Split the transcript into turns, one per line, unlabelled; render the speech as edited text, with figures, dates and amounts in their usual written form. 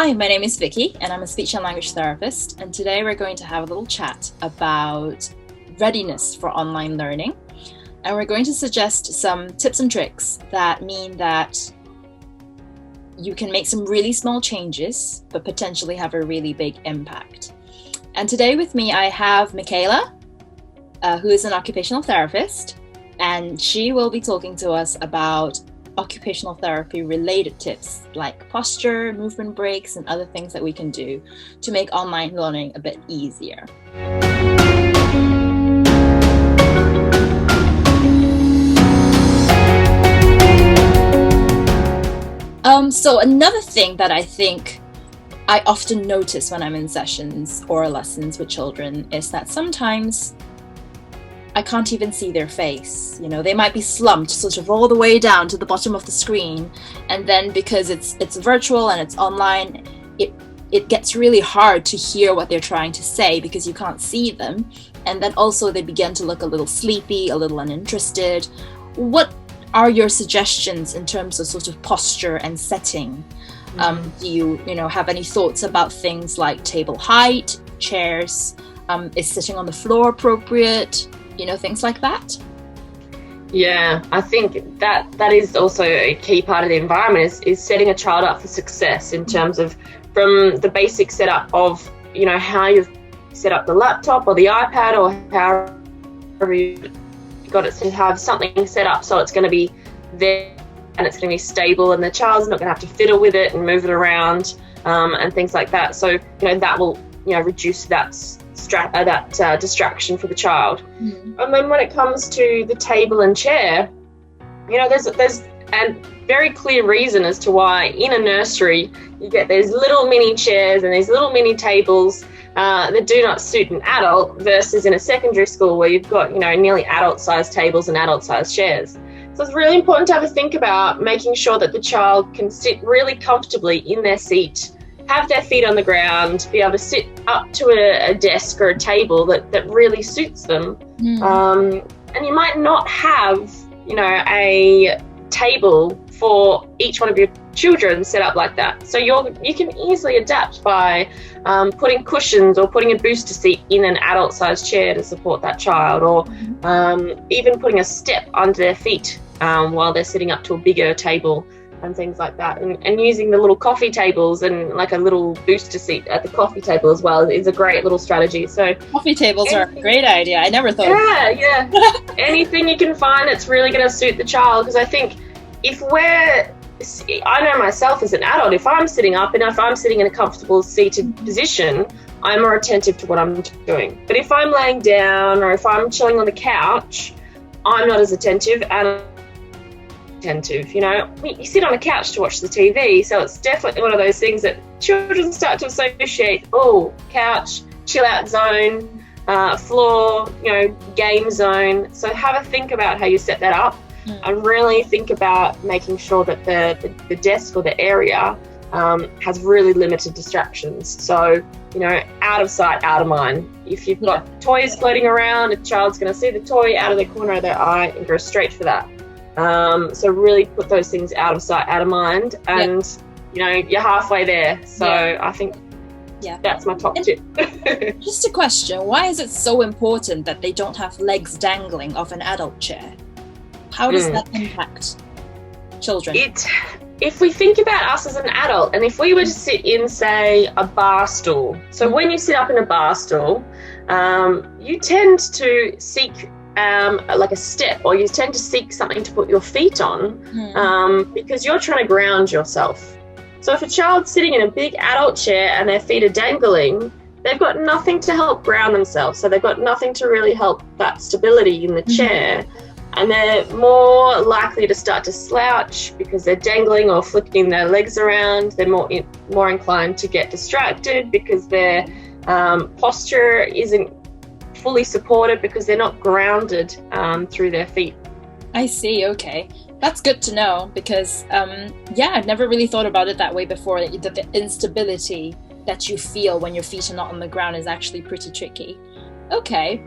Hi, my name is Vicky and I'm a speech and language therapist, and today we're going to have a little chat about readiness for online learning, and we're going to suggest some tips and tricks that mean that you can make some really small changes but potentially have a really big impact. And today with me I have Mikaela, who is an occupational therapist, and she will be talking to us about occupational therapy related tips like posture, movement breaks, and other things that we can do to make online learning a bit easier. So another thing that I think I often notice when I'm in sessions or lessons with children is that sometimes I can't even see their face. You know, they might be slumped sort of all the way down to the bottom of the screen, and then because it's virtual and it's online, it gets really hard to hear what they're trying to say because you can't see them. And then also they begin to look a little sleepy, a little uninterested. What are your suggestions in terms of sort of posture and setting? Do you have any thoughts about things like table height, chairs? Is sitting on the floor appropriate? Things like that?
Yeah, I think that is also a key part of the environment is setting a child up for success in terms of from the basic setup of, how you've set up the laptop or the iPad or however you got it to have something set up so it's going to be there and it's going to be stable and the child's not going to have to fiddle with it and move it around and things like that. So, that will, reduce that distraction for the child. And then when it comes to the table and chair, there's a very clear reason as to why in a nursery you get these little mini chairs and these little mini tables that do not suit an adult versus in a secondary school where you've got nearly adult-sized tables and adult-sized chairs. So it's really important to have a think about making sure that the child can sit really comfortably in their seat, have their feet on the ground, be able to sit up to a desk or a table that really suits them. And you might not have, a table for each one of your children set up like that. So you can easily adapt by putting cushions or putting a booster seat in an adult-sized chair to support that child, or even putting a step under their feet while they're sitting up to a bigger table and things like that, and using the little coffee tables and like a little booster seat at the coffee table as well is a great little strategy. So
coffee tables are a great idea. I never thought
yeah anything you can find that's really going to suit the child, because I think I know myself as an adult, if I'm sitting up and if I'm sitting in a comfortable seated position, I'm more attentive to what I'm doing. But if I'm laying down or if I'm chilling on the couch, I'm not as attentive. And you sit on a couch to watch the TV, so it's definitely one of those things that children start to associate. Couch, chill out zone, floor, game zone. So have a think about how you set that up and really think about making sure that the desk or the area has really limited distractions. So out of sight, out of mind. If you've got toys floating around, a child's going to see the toy out of the corner of their eye and go straight for that. So really put those things out of sight, out of mind, and you're halfway there. So I think that's my top tip.
Just a question, why is it so important that they don't have legs dangling off an adult chair? How does that impact children? If we think about us as an adult, and if we were to sit in, say, a bar stool, so when you sit up in a bar stool, you tend to seek like a step, or you tend to seek something to put your feet on because you're trying to ground yourself. So if a child's sitting in a big adult chair and their feet are dangling, they've got nothing to help ground themselves. So they've got nothing to really help that stability in the chair. And they're more likely to start to slouch because they're dangling or flicking their legs around. They're more inclined to get distracted because their posture isn't fully supported because they're not grounded through their feet. I see. Okay, that's good to know, because I've never really thought about it that way before, that the instability that you feel when your feet are not on the ground is actually pretty tricky. Okay,